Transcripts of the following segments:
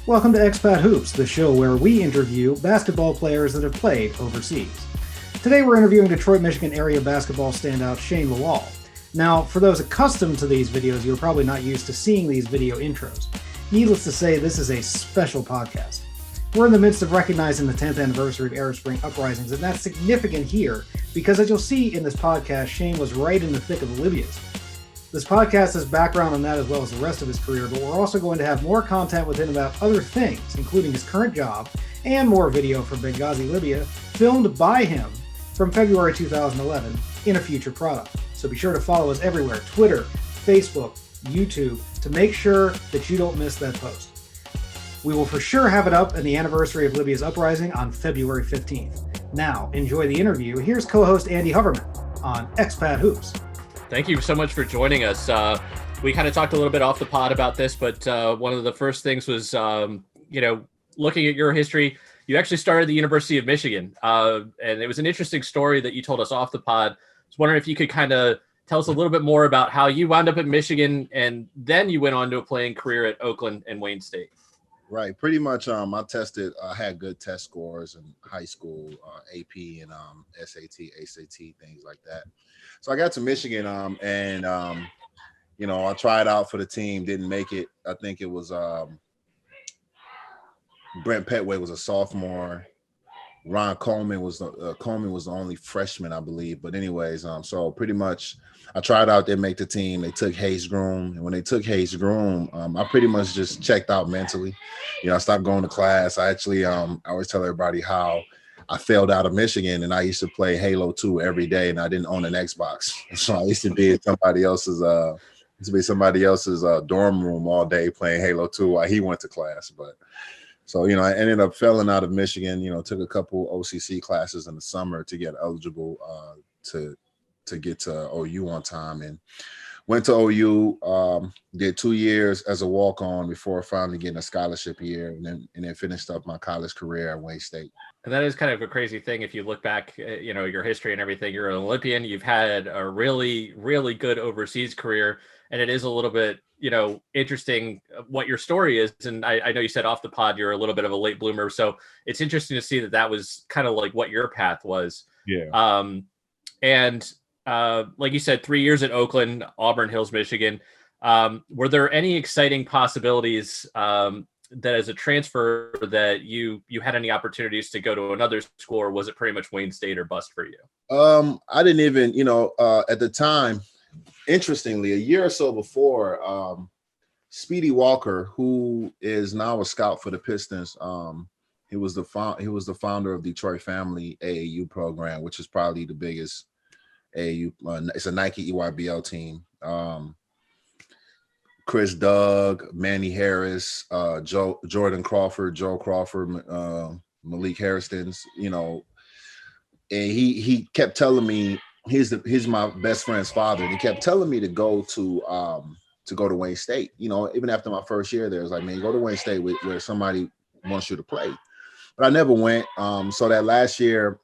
Welcome to Expat Hoops, the show where we interview basketball players that have played overseas. Today we're interviewing Detroit, Michigan area basketball standout Shane Lawal. Now, for those accustomed to these videos, you're probably not used to seeing these video intros. Needless to say, this is a special podcast. We're in the midst of recognizing the 10th anniversary of Arab Spring uprisings, and that's significant here because, as you'll see in this podcast, Shane was right in the thick of the Libyas. This podcast has background on that as well as the rest of his career, but we're also going to have more content with him about other things, including his current job and more video from Benghazi, Libya, filmed by him from February 2011 in a future product. So be sure to follow us everywhere, Twitter, Facebook, YouTube, to make sure that you don't miss that post. We will for sure have it up in the anniversary of Libya's uprising on February 15th. Now, enjoy the interview. Here's co-host Andy Huberman on Expat Hoops. Thank you so much for joining us. We kind of talked a little bit off the pod about this, but one of the first things was, looking at your history. You actually started at the University of Michigan, and it was an interesting story that you told us off the pod. I was wondering if you could kind of tell us a little bit more about how you wound up at Michigan, and then you went on to a playing career at Oakland and Wayne State. Right. Pretty much, I had good test scores in high school, AP and SAT, ACT, things like that. So I got to Michigan, I tried out for the team, didn't make it. I think it was Brent Petway was a sophomore. Ron Coleman was the only freshman, I believe. But anyways, so pretty much I tried out, didn't make the team. They took Hayes Groom. And when they took Hayes Groom, I pretty much just checked out mentally. I stopped going to class. I actually, I always tell everybody how I failed out of Michigan and I used to play Halo 2 every day and I didn't own an Xbox. So I used to be in somebody else's dorm room all day playing Halo 2 while he went to class. But so, I ended up failing out of Michigan, took a couple OCC classes in the summer to get eligible to get to OU on time, and went to OU, did 2 years as a walk-on before finally getting a scholarship year, and then finished up my college career at Wayne State. And that is kind of a crazy thing. If you look back, your history and everything, you're an Olympian, you've had a really, really good overseas career. And it is a little bit, interesting what your story is. And I know you said off the pod, you're a little bit of a late bloomer. So it's interesting to see that was kind of like what your path was. Yeah. Like you said, 3 years at Oakland, Auburn Hills, Michigan. Were there any exciting possibilities that as a transfer that you had any opportunities to go to another school, or was it pretty much Wayne State or bust for you? I didn't even, at the time, interestingly, a year or so before, Speedy Walker, who is now a scout for the Pistons, he was the founder of Detroit Family AAU program, which is probably the biggest AAU. It's a Nike EYBL team. Chris Doug, Manny Harris, Jordan Crawford, Joe Crawford, Malik Harriston's, and he kept telling me, he's my best friend's father, and he kept telling me to go to Wayne State. Even after my first year there, it was like, man, go to Wayne State where somebody wants you to play. But I never went. So that last year,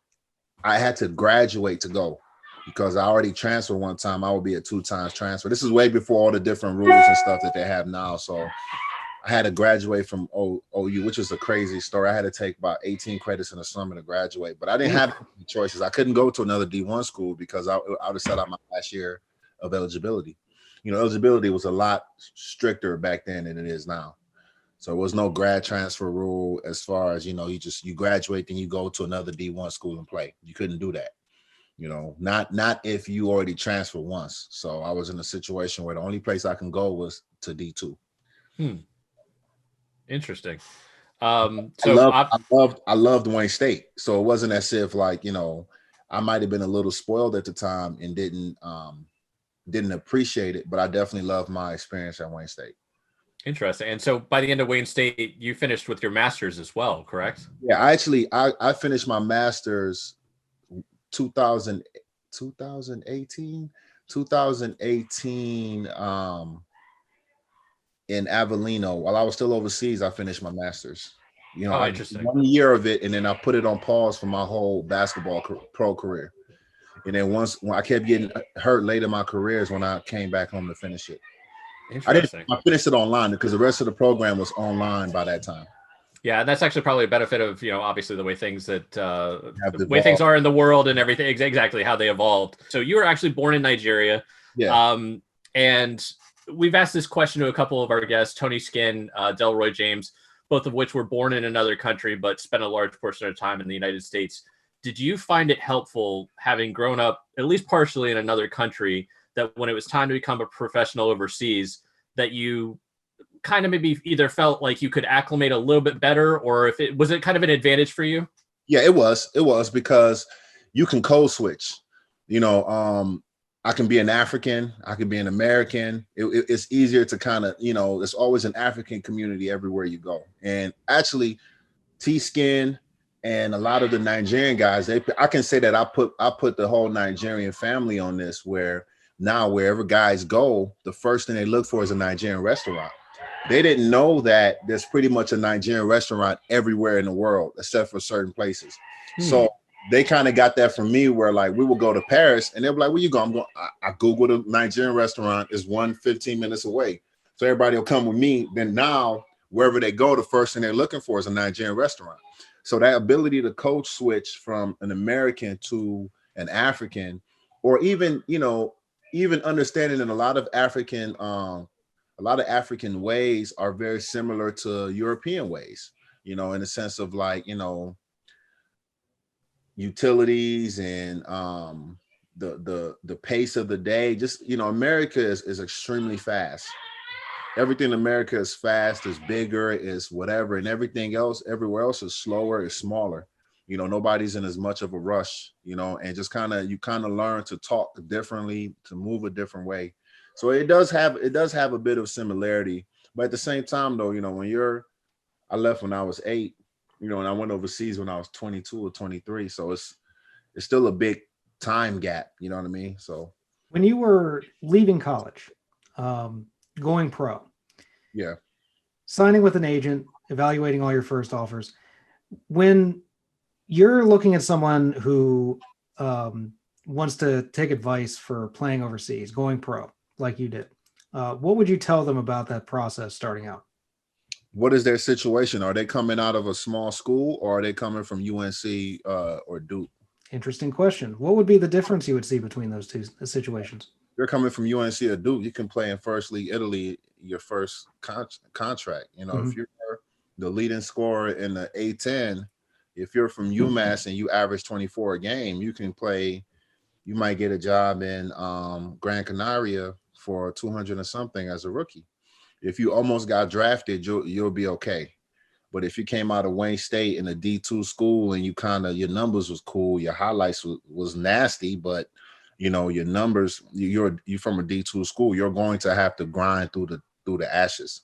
I had to graduate to go, because I already transferred one time. I would be a 2 times transfer. This is way before all the different rules and stuff that they have now. So I had to graduate from OU, which is a crazy story. I had to take about 18 credits in the summer to graduate, but I didn't have any choices. I couldn't go to another D1 school because I would have set out my last year of eligibility. Eligibility was a lot stricter back then than it is now. So there was no grad transfer rule as far as, you graduate, then you go to another D1 school and play. You couldn't do that. Not if you already transferred once. So I was in a situation where the only place I can go was to D2. Interesting. I loved Wayne State. So it wasn't as if I might have been a little spoiled at the time and didn't appreciate it, but I definitely loved my experience at Wayne State. Interesting. And so by the end of Wayne State, you finished with your master's as well, correct? Yeah, I finished my master's 2018 in Avellino. While I was still overseas, I finished my master's. Interesting. 1 year of it, and then I put it on pause for my whole basketball pro career. And then when I kept getting hurt late in my career is when I came back home to finish it. Interesting. I finished it online because the rest of the program was online by that time. Yeah, and that's actually probably a benefit of, obviously the way things Evolved. are in the world and everything, exactly how they evolved. So you were actually born in Nigeria. Yeah. And we've asked this question to a couple of our guests, Tony Skinn, Delroy James, both of which were born in another country, but spent a large portion of time in the United States. Did you find it helpful, having grown up at least partially in another country, that when it was time to become a professional overseas, that you kind of maybe either felt like you could acclimate a little bit better, or if it was it kind of an advantage for you? Yeah, it was because you can code switch. I can be an African, I can be an American. It's easier to kind of, there's always an African community everywhere you go. And actually, T-Skin and a lot of the Nigerian guys, I can say that I put the whole Nigerian family on this, where now wherever guys go, the first thing they look for is a Nigerian restaurant. They didn't know that there's pretty much a Nigerian restaurant everywhere in the world, except for certain places. So they kind of got that from me, where like we would go to Paris and they'll be like, where you go? I Googled a Nigerian restaurant, is 15 minutes away. So everybody will come with me. Then now, wherever they go, the first thing they're looking for is a Nigerian restaurant. So that ability to code switch from an American to an African, or even, even understanding in a lot of African ways are very similar to European ways, in the sense of like, utilities and the pace of the day. Just, America is extremely fast. Everything in America is fast, is bigger, is whatever, and everything else, everywhere else is slower, is smaller. Nobody's in as much of a rush, and just you kind of learn to talk differently, to move a different way. So it does have a bit of similarity, but at the same time though, I left when I was 8, and I went overseas when I was 22 or 23. So it's still a big time gap, you know what I mean? So when you were leaving college, going pro, yeah, signing with an agent, evaluating all your first offers, when you're looking at someone who wants to take advice for playing overseas, going pro, like you did, what would you tell them about that process starting out? What is their situation? Are they coming out of a small school, or are they coming from UNC or Duke? Interesting question. What would be the difference you would see between those two situations? You're coming from UNC or Duke, you can play in First League Italy your first contract. If you're the leading scorer in the A10, if you're from UMass and you average 24 a game, you can play. You might get a job in Gran Canaria for 200 or something as a rookie. If you almost got drafted, you'll be okay. But if you came out of Wayne State in a D2 school and your numbers was cool, your highlights was nasty, but your numbers, you're from a D2 school, you're going to have to grind through the ashes.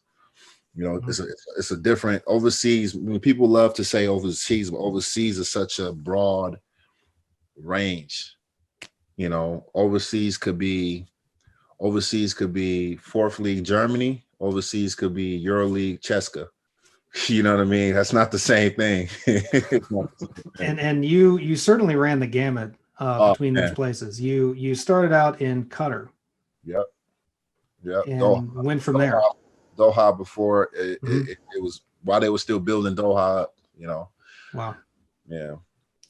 It's a different overseas. I mean, people love to say overseas, but overseas is such a broad range. Overseas could be fourth league Germany. Overseas could be EuroLeague Cheska. You know what I mean? That's not the same thing. And you certainly ran the gamut between those places. You started out in Qatar. Yep. And Doha, went from there. Doha before it was, while they were still building Doha. Wow. Yeah.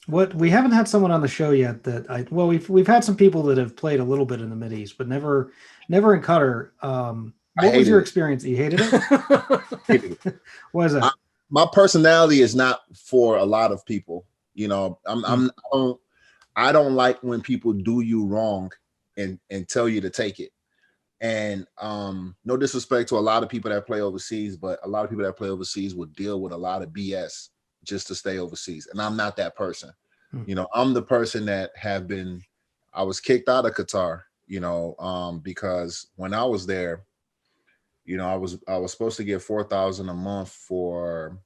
What we haven't had someone on the show yet we've had some people that have played a little bit in the Mideast, but never in Qatar. What was your experience? You hated it? Hated it. What is that? My personality is not for a lot of people. I don't like when people do you wrong and tell you to take it. And no disrespect to a lot of people that play overseas, but a lot of people that play overseas will deal with a lot of BS just to stay overseas. And I'm not that person. I'm the person that I was kicked out of Qatar, because when I was there, I was supposed to get $4,000 a month for,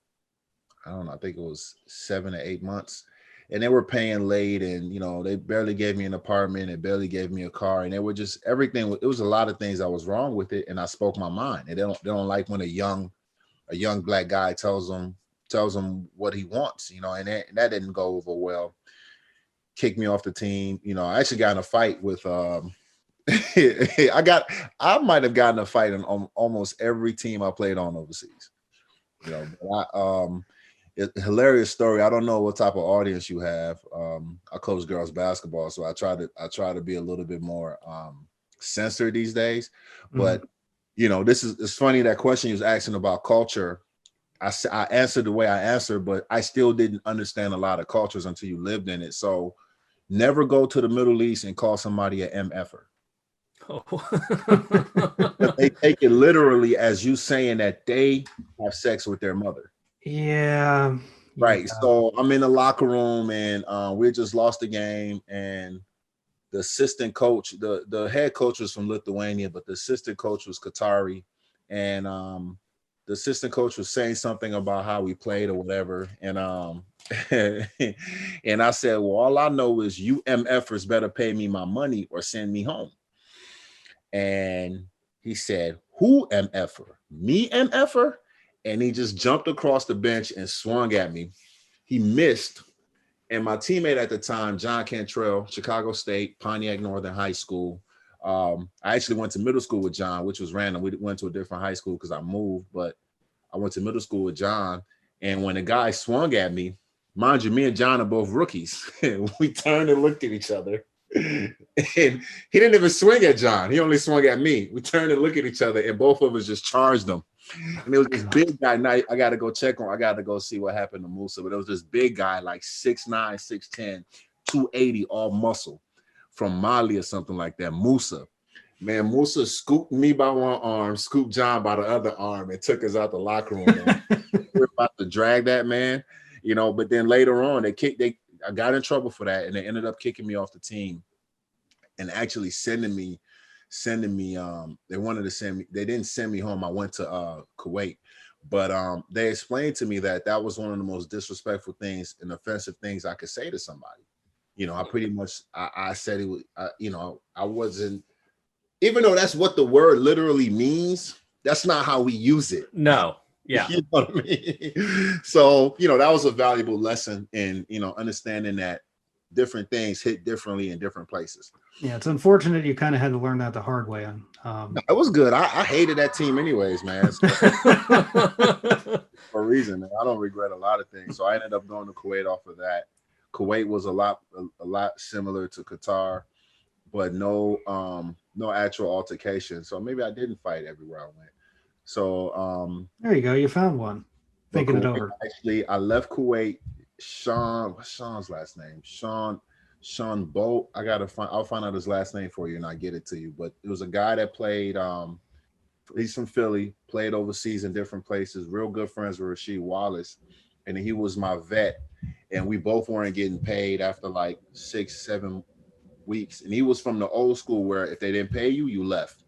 I don't know, I think it was 7 to 8 months. And they were paying late, and they barely gave me an apartment, and barely gave me a car, and they were just everything. It was a lot of things that was wrong with it, and I spoke my mind. And they don't like when a young black guy tells them what he wants, and that didn't go over well. Kicked me off the team. I actually got in a fight with I might have gotten a fight on almost every team I played on overseas. You know, hilarious story. I don't know what type of audience you have. I coach girls basketball, so I try to be a little bit more censored these days. But you know, it's funny that question you was asking about culture. I answered the way I answered, but I still didn't understand a lot of cultures until you lived in it. So never go to the Middle East and call somebody an MFer. Oh. They take it literally as you saying that they have sex with their mother. Yeah. Right. Yeah. So I'm in the locker room and we just lost the game, and the assistant coach, the head coach was from Lithuania, but the assistant coach was Qatari, and the assistant coach was saying something about how we played or whatever, and and I said, well, all I know is you MFers better pay me my money or send me home. And he said, who MFer? Me MFer? And he just jumped across the bench and swung at me. He missed. And my teammate at the time, John Cantrell, Chicago State, Pontiac Northern High School. I actually went to middle school with John, which was random. We went to a different high school because I moved, but I went to middle school with John. And when the guy swung at me, mind you, me and John are both rookies. We turned and looked at each other. And he didn't even swing at John. He only swung at me. We turned and looked at each other, and both of us just charged him. And it was this big guy. Now I got to go check on. I got to go see what happened to Musa. But it was this big guy, like 6'9", 6'10", 280, all muscle, from Mali or something like that. Musa, man, Musa scooped me by one arm, scooped John by the other arm, and took us out the locker room. We were about to drag that man, you know. But then later on, I got in trouble for that, and they ended up kicking me off the team, and actually sending me. They wanted to send me. They didn't send me home. I went to Kuwait, but they explained to me that was one of the most disrespectful things and offensive things I could say to somebody. You know, I pretty much I said it was. You know, I wasn't. Even though that's what the word literally means, that's not how we use it. No. Yeah. You know what I mean? So, you know, that was a valuable lesson in, you know, understanding that different things hit differently in different places. Yeah, it's unfortunate you kind of had to learn that the hard way. It was good. I hated that team anyways, man. So, for a reason, man. I don't regret a lot of things. So I ended up going to Kuwait off of that. Kuwait was a lot similar to Qatar, but no actual altercation. So maybe I didn't fight everywhere I went. So there you go. You found one. Thinking Kuwait, it over. Actually, I left Kuwait. What's Sean's last name? Sean Bolt. I'll find out his last name for you and I'll get it to you. But it was a guy that played. He's from Philly, played overseas in different places. Real good friends with Rasheed Wallace, and he was my vet. And we both weren't getting paid after like 6-7 weeks. And he was from the old school where if they didn't pay you, you left.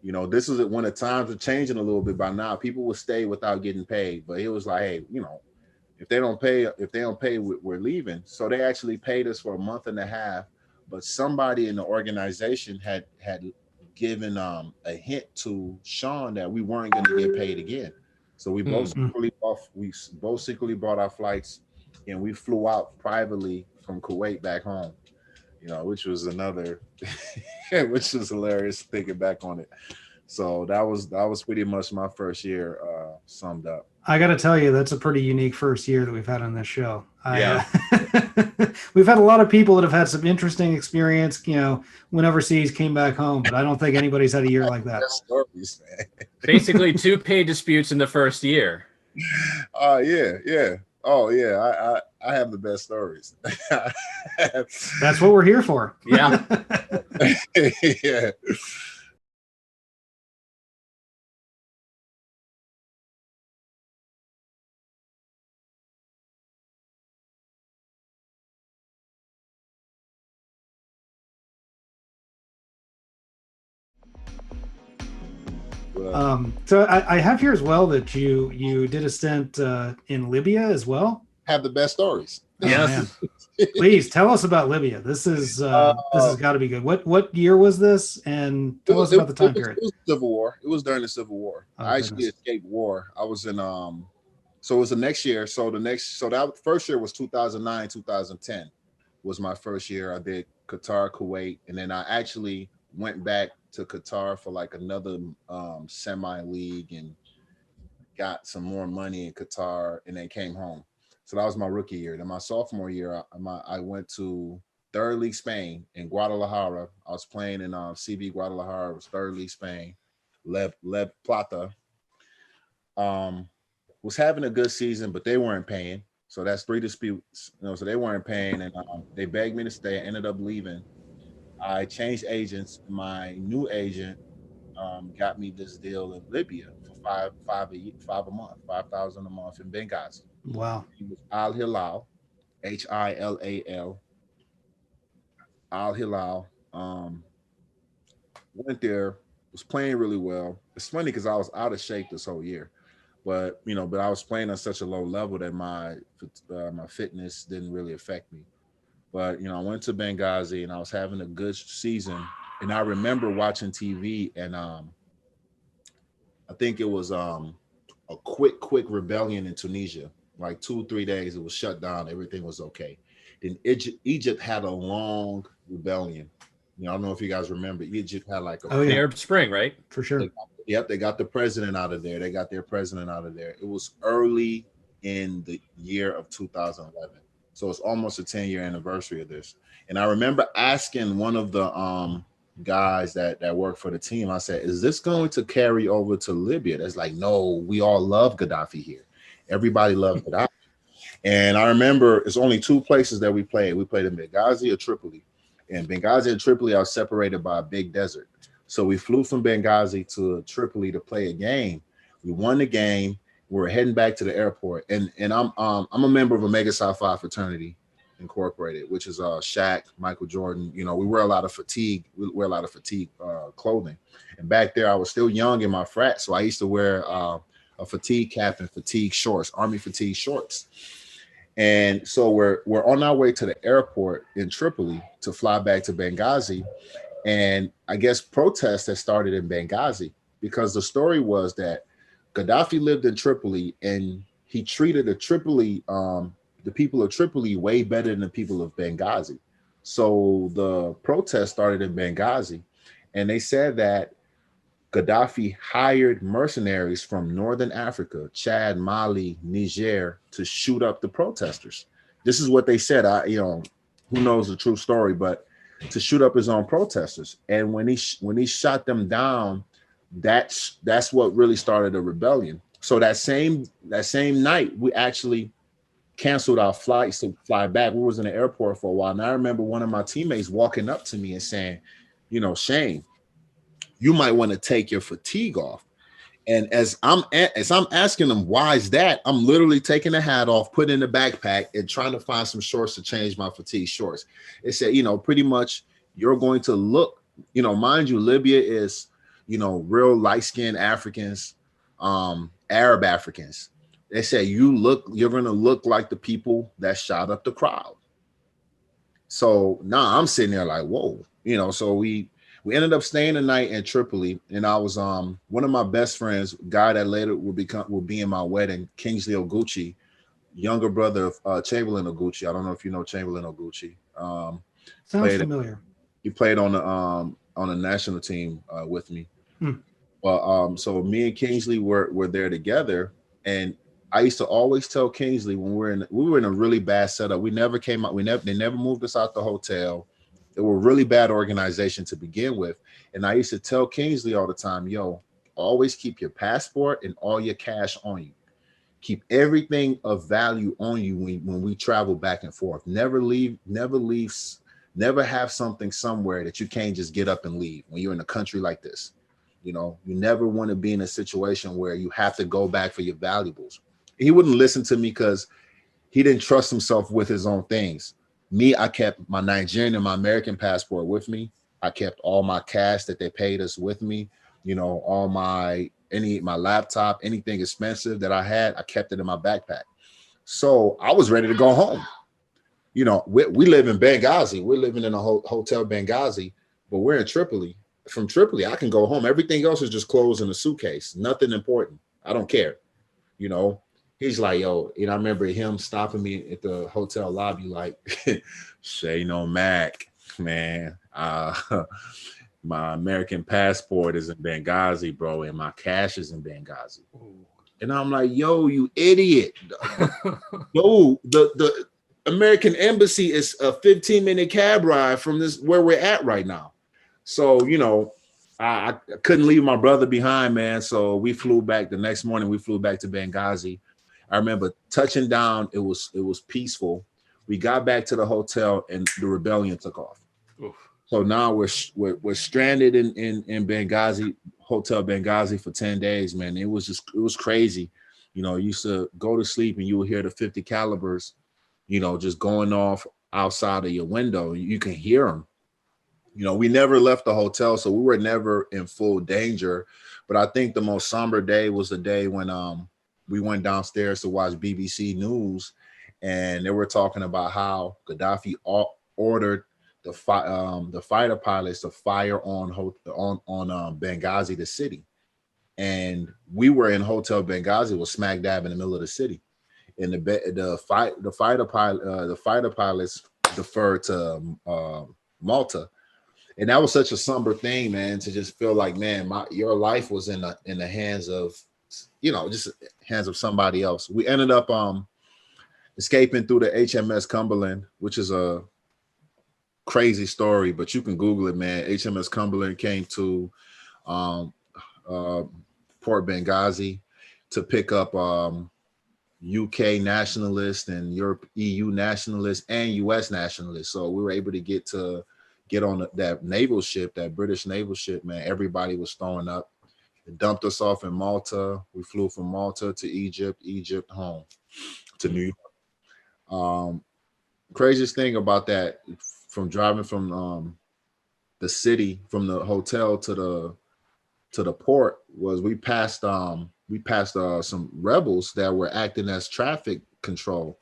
You know, this is when the times are changing a little bit by now. People will stay without getting paid. But it was like, hey, you know, if they don't pay, we're leaving. So they actually paid us for a month and a half. But somebody in the organization had given a hint to Sean that we weren't going to get paid again. So we both secretly bought our flights, and we flew out privately from Kuwait back home. You know, which was which was hilarious thinking back on it. So that was pretty much my first year summed up. I got to tell you, that's a pretty unique first year that we've had on this show. Yeah. We've had a lot of people that have had some interesting experience, you know, went overseas, came back home, but I don't think anybody's had a year like that. Stories, man. Basically 2 pay disputes in the first year. Yeah. Oh yeah, I have the best stories. That's what we're here for. Yeah. Yeah. So I have here as well that you did a stint in Libya as well. Have the best stories. Yes. Please tell us about Libya. This has got to be good. What year was this? And tell us about the time period. It was Civil War. It was during the Civil War. I actually escaped war. I was in so it was the next year. So that first year was 2009, 2010 was my first year. I did Qatar, Kuwait, and then I actually went back to Qatar for like another semi-league and got some more money in Qatar, and then came home. So that was my rookie year. Then my sophomore year, I went to third league Spain in Guadalajara. I was playing in CB Guadalajara. It was third league Spain, Lev Plata. Was having a good season, but they weren't paying. So that's three disputes. So they weren't paying, and they begged me to stay. I ended up leaving. I changed agents. My new agent got me this deal in Libya for five a month, 5,000 a month in Benghazi. Wow. He was Al Hilal, Hilal, Al Hilal. Went there, was playing really well. It's funny because I was out of shape this whole year, but I was playing on such a low level that my fitness didn't really affect me. But I went to Benghazi and I was having a good season. And I remember watching TV, and I think it was a quick rebellion in Tunisia. Like 2-3 days, it was shut down. Everything was okay. Then Egypt had a long rebellion. I don't know if you guys remember. Egypt had like the Arab Spring, right? For sure. They got the president out of there. They got their president out of there. It was early in the year of 2011. So it's almost a 10-year anniversary of this. And I remember asking one of the guys that worked for the team, I said, is this going to carry over to Libya? That's like, no, we all love Gaddafi here. Everybody loves Gaddafi. And I remember it's only two places that we played. We played in Benghazi or Tripoli. And Benghazi and Tripoli are separated by a big desert. So we flew from Benghazi to Tripoli to play a game. We won the game. We were heading back to the airport. And I'm a member of Omega Psi Phi Fraternity Incorporated, which is Shaq, Michael Jordan. We wear a lot of fatigue. We wear a lot of fatigue clothing. And back there, I was still young in my frat, so I used to wear a fatigue cap and fatigue shorts, Army fatigue shorts. And so we're on our way to the airport in Tripoli to fly back to Benghazi. And I guess protests had started in Benghazi because the story was that Gaddafi lived in Tripoli and he treated the people of Tripoli way better than the people of Benghazi. So the protest started in Benghazi, and they said that Gaddafi hired mercenaries from Northern Africa, Chad, Mali, Niger, to shoot up the protesters. This is what they said. Who knows the true story, but to shoot up his own protesters. And when he shot them down, that's what really started a rebellion. So that same night, we actually canceled our flights to fly back. We was in the airport for a while, and I remember one of my teammates walking up to me and saying, Shane, you might want to take your fatigue off. And as I'm asking them, why is that? I'm literally taking the hat off, putting in the backpack, and trying to find some shorts to change my fatigue shorts. It said, pretty much you're going to look, mind you, Libya is, real light-skinned Africans, Arab Africans. They said, you're going to look like the people that shot up the crowd. So now I'm sitting there like, whoa, so we ended up staying the night in Tripoli, and I was one of my best friends, guy that later will be in my wedding, Kingsley Oguchi, younger brother of Chamberlain Oguchi. I don't know if you know Chamberlain Oguchi. Sounds familiar. He played on the national team with me. But so me and Kingsley were there together, and I used to always tell Kingsley when we were in a really bad setup. We never came out. They never moved us out the hotel. They were a really bad organization to begin with. And I used to tell Kingsley all the time, yo, always keep your passport and all your cash on you. Keep everything of value on you when we travel back and forth. Never have something somewhere that you can't just get up and leave when you're in a country like this. You never want to be in a situation where you have to go back for your valuables. He wouldn't listen to me because he didn't trust himself with his own things. Me, I kept my Nigerian and my American passport with me. I kept all my cash that they paid us with me. All my laptop, anything expensive that I had, I kept it in my backpack. So I was ready to go home. We live in Benghazi. We're living in a hotel Benghazi, but we're in Tripoli. From Tripoli, I can go home. Everything else is just clothes in a suitcase. Nothing important. I don't care. He's like, yo, I remember him stopping me at the hotel lobby, like, say no Mac, man. my American passport is in Benghazi, bro, and my cash is in Benghazi. And I'm like, yo, you idiot. Yo, the American embassy is a 15-minute cab ride from this where we're at right now. So, you know, I couldn't leave my brother behind, man. So we flew back the next morning. We flew back to Benghazi. I remember touching down. It was peaceful. We got back to the hotel and the rebellion took off. Oof. So now we're stranded in Benghazi, Hotel Benghazi for 10 days, man. It was crazy. You know, you used to go to sleep and you would hear the 50 calibers, you know, just going off outside of your window. You can hear them. You know, we never left the hotel, so we were never in full danger. But I think the most somber day was the day when we went downstairs to watch BBC News, and they were talking about how Gaddafi ordered the fighter pilots to fire on Benghazi, the city. And we were in Hotel Benghazi, was smack dab in the middle of the city. And the fighter pilots deferred to Malta. And that was such a somber thing, man, to just feel like, man, your life was in the hands of, you know, just hands of somebody else. We ended up escaping through the HMS Cumberland, which is a crazy story, but you can Google it, man. HMS Cumberland came to Port Benghazi to pick up UK nationalists and EU nationalists and US nationalists. So we were able to get on that naval ship, that British naval ship, man. Everybody was throwing up. It dumped us off in Malta. We flew from Malta to Egypt home to New York. Craziest thing about that, from driving from the city, from the hotel to the port, was we passed some rebels that were acting as traffic control,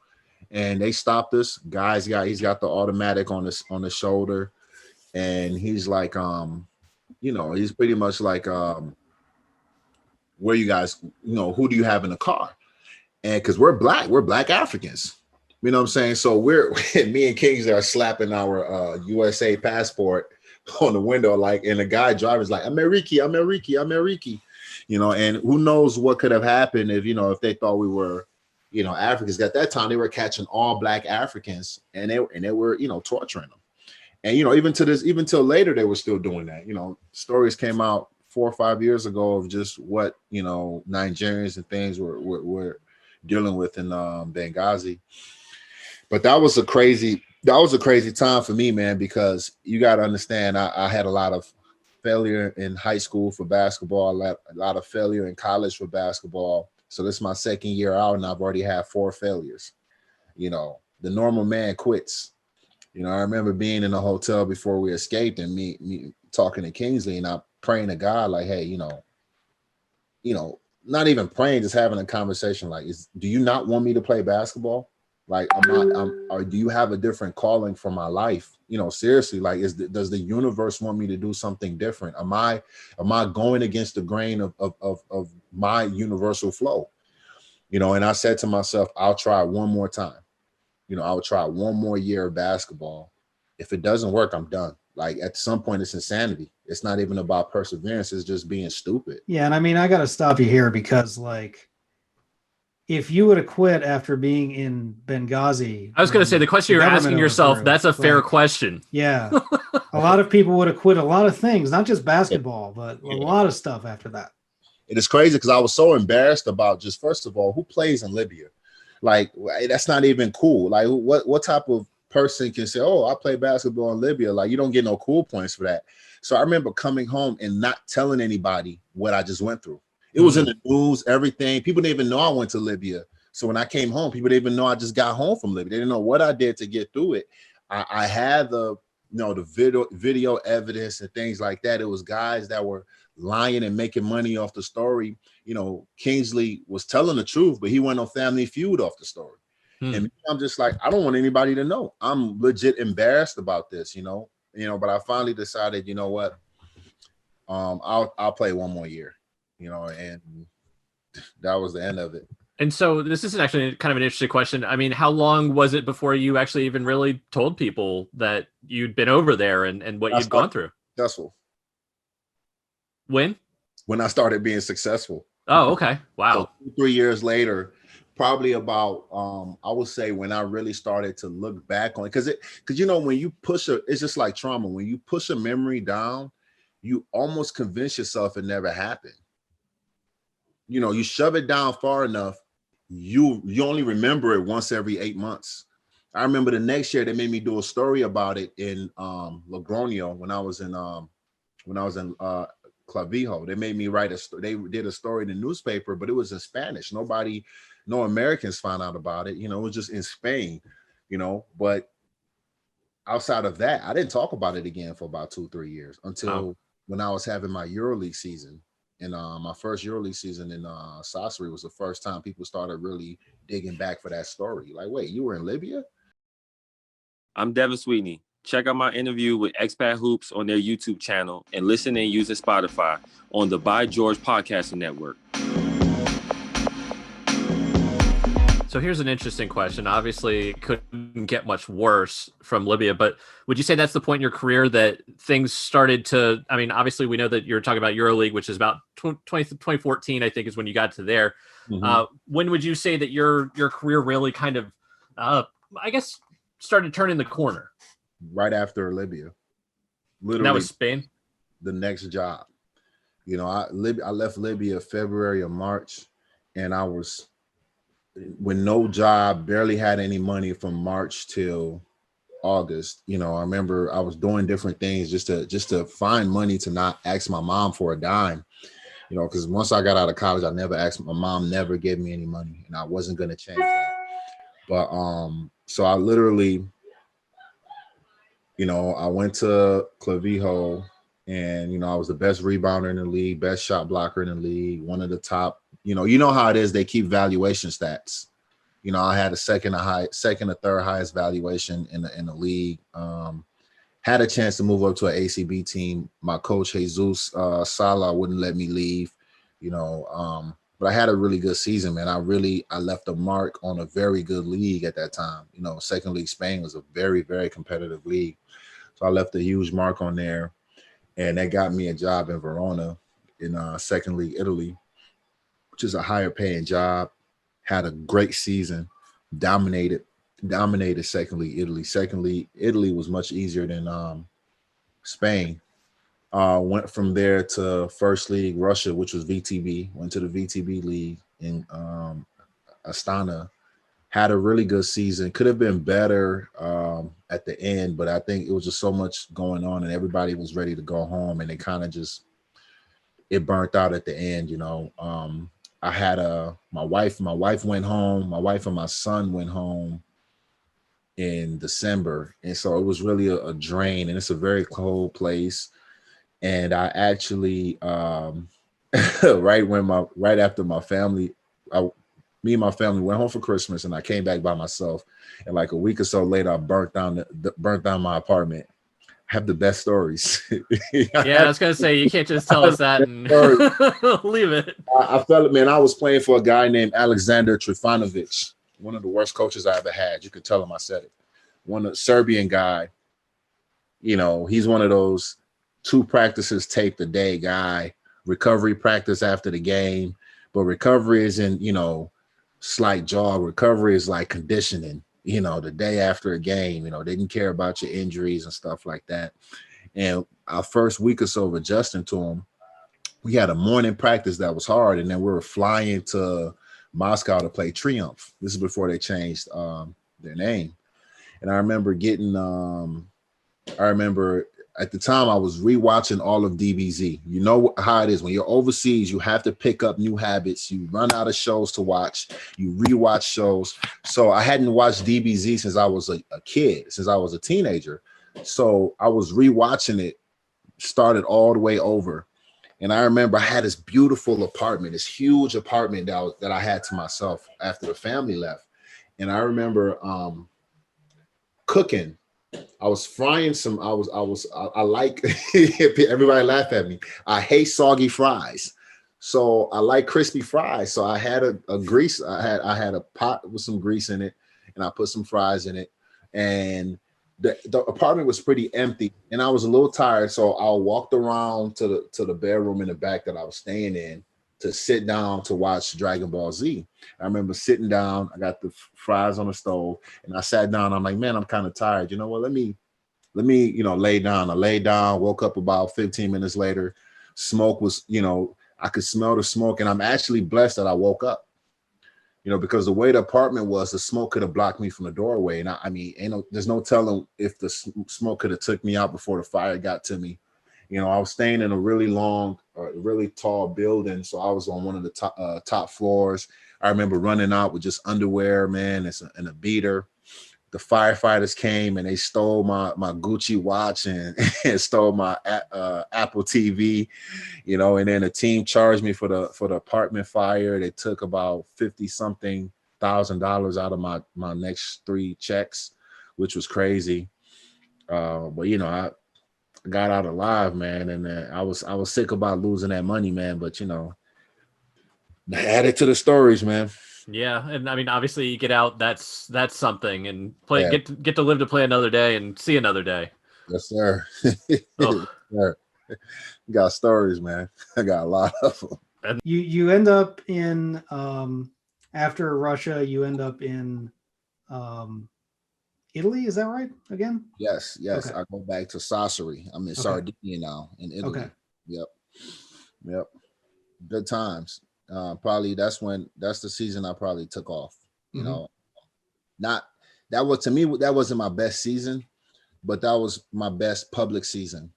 and they stopped us. He's got the automatic on the shoulder, and he's like, you know, he's pretty much like, where you guys, you know, who do you have in the car? And because we're black Africans, you know what I'm saying? So me and Kingsley are slapping our USA passport on the window, like, and the guy driver's like, Ameriki, you know, and who knows what could have happened if, you know, if they thought we were, you know, Africans. At that time, they were catching all black Africans, and they were, you know, torturing them. And, you know, even till later, they were still doing that. You know, stories came out 4 or 5 years ago of just what, you know, Nigerians and things were dealing with in Benghazi. But that was a crazy time for me, man, because you got to understand, I had a lot of failure in high school for basketball, a lot of failure in college for basketball. So this is my second year out, and I've already had 4 failures. You know, the normal man quits. You know, I remember being in a hotel before we escaped, and me talking to Kingsley, and I'm praying to God, like, hey, you know, not even praying, just having a conversation, like, do you not want me to play basketball? Like, or do you have a different calling for my life? You know, seriously, like, does the universe want me to do something different? Am I going against the grain of my universal flow? You know, and I said to myself, I'll try one more time. You know, I'll try one more year of basketball. If it doesn't work, I'm done. Like, at some point, it's insanity. It's not even about perseverance. It's just being stupid. Yeah. And I mean, I got to stop you here because, like, if you would have quit after being in Benghazi, I was going to say, the question you're asking yourself, that's a fair question. Yeah. A lot of people would have quit a lot of things, not just basketball, but a lot of stuff after that. It is crazy because I was so embarrassed about, just, first of all, who plays in Libya? Like, that's not even cool. Like, what type of person can say, oh, I play basketball in Libya? Like, you don't get no cool points for that. So I remember coming home and not telling anybody what I just went through. It was in the news, everything. People didn't even know I went to Libya. So when I came home, people didn't even know I just got home from Libya. They didn't know what I did to get through it. I had the video evidence and things like that. It was guys that were lying and making money off the story. You know, Kingsley was telling the truth, but he went on Family Feud off the story. And I'm just like, I don't want anybody to know. I'm legit embarrassed about this, you know, but I finally decided, you know what, I'll play one more year, you know, and that was the end of it. And so this is actually kind of an interesting question. I mean, how long was it before you actually even really told people that you'd been over there and what you'd gone through? Successful. When? When I started being successful. Oh, okay. Wow. So 3 years later, probably about I would say when I really started to look back on it, because when you it's just like trauma. When you push a memory down, you almost convince yourself it never happened. You shove it down far enough, you only remember it once every 8 months. I remember the next year they made me do a story about it in Logroño when I was in Clavijo. They made me write they did a story in the newspaper, but it was in Spanish. No Americans found out about it. It was just in Spain, but outside of that, I didn't talk about it again for about 2-3 years until when I was having my EuroLeague season. And my first EuroLeague season in Sassari was the first time people started really digging back for that story. Like, wait, you were in Libya? I'm Devin Sweetney. Check out my interview with Expat Hoops on their YouTube channel and listen and using Spotify on the By George Podcasting Network. So here's an interesting question. Obviously, it couldn't get much worse from Libya, but would you say that's the point in your career that things started to, I mean, obviously we know that you're talking about EuroLeague, which is about 2014, I think is when you got to there. Mm-hmm. When would you say that your career really kind of, I guess, started turning the corner? Right after Libya. Literally. And that was Spain? The next job. I left Libya February or March, and I was with no job, barely had any money from March till August. I remember I was doing different things just to find money to not ask my mom for a dime, because once I got out of college, I never asked my mom, never gave me any money, and I wasn't going to change that. But so I literally, I went to Clavijo, and I was the best rebounder in the league, best shot blocker in the league, one of the top. You know how it is. They keep valuation stats. I had a second or third highest valuation in the league. Had a chance to move up to an ACB team. My coach Jesus Sala wouldn't let me leave. But I had a really good season, man. I left a mark on a very good league at that time. Second League Spain was a very, very competitive league. So I left a huge mark on there, and that got me a job in Verona in Second League Italy, which is a higher paying job. Had a great season, dominated Second League Italy. Second League Italy was much easier than Spain. Went from there to First League Russia, which was VTB. Went to the VTB league in Astana. Had a really good season. Could have been better at the end, but I think it was just so much going on, and everybody was ready to go home, and they kind of it burnt out at the end. I had my wife went home. My wife and my son went home in December. And so it was really a drain, and it's a very cold place. And I actually, right after my family, me and my family went home for Christmas, and I came back by myself. And like a week or so later, I burnt down my apartment. Have the best stories. I was gonna say, you can't just tell us that and leave it. I felt it, man. I was playing for a guy named Alexander Trifanovic, one of the worst coaches I ever had. You could tell him I said it. One Serbian guy. He's one of those 2 practices taped a day guy. Recovery practice after the game, but recovery isn't slight jog. Recovery is like conditioning. The day after a game, they didn't care about your injuries and stuff like that. And our first week or so of adjusting to them, we had a morning practice that was hard. And then we were flying to Moscow to play Triumph. This is before they changed their name. And I remember at the time I was rewatching all of DBZ. You know how it is when you're overseas, you have to pick up new habits. You run out of shows to watch. You rewatch shows. So I hadn't watched DBZ since I was a kid, since I was a teenager. So I was rewatching it, started all the way over. And I remember I had this beautiful apartment, this huge apartment that I had to myself after the family left. And I remember cooking. I was frying I like, everybody laugh at me. I hate soggy fries. So I like crispy fries. So I had a grease. I had a pot with some grease in it, and I put some fries in it. And the apartment was pretty empty, and I was a little tired, so I walked around to the bedroom in the back that I was staying in to sit down to watch Dragon Ball Z. I remember sitting down. I got the fries on the stove, and I sat down. I'm like, man, I'm kind of tired. You know what? Let me lay down. I laid down. Woke up about 15 minutes later. Smoke was, I could smell the smoke, and I'm actually blessed that I woke up. Because the way the apartment was, the smoke could have blocked me from the doorway. And there's no telling if the smoke could have took me out before the fire got to me. I was staying in a really really tall building. So I was on one of the top floors. I remember running out with just underwear, man, and a beater. The firefighters came and they stole my Gucci watch and stole my Apple TV, and then the team charged me for the apartment fire. They took about $50-something thousand out of my next 3 checks, which was crazy. But I got out alive, man, and I was sick about losing that money, man. But add it to the stories, man. Yeah, and I mean, obviously, you get out. That's something, and get to live to play another day and see another day. Yes, sir. Yes, sir. You got stories, man. I got a lot of them. And you end up in after Russia, you end up in Italy. Is that right? Again? Yes. Okay. I go back to Sassari. I'm in Sardinia now in Italy. Okay. Yep. Good times. Probably that's the season I probably took off. Not that was, to me, that wasn't my best season, but that was my best public season.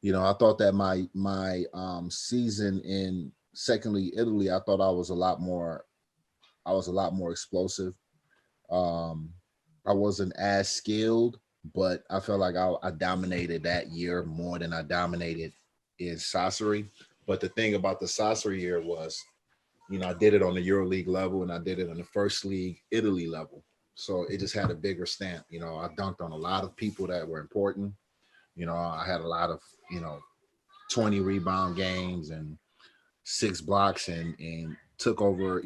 I thought that my season in second league Italy, I thought I was a lot more explosive. I wasn't as skilled, but I felt like I dominated that year more than I dominated in Sassari. But the thing about the Sassari year was, I did it on the EuroLeague level and I did it on the first league Italy level. So it just had a bigger stamp. I dunked on a lot of people that were important. I had a lot of, 20 rebound games and 6 blocks and took over,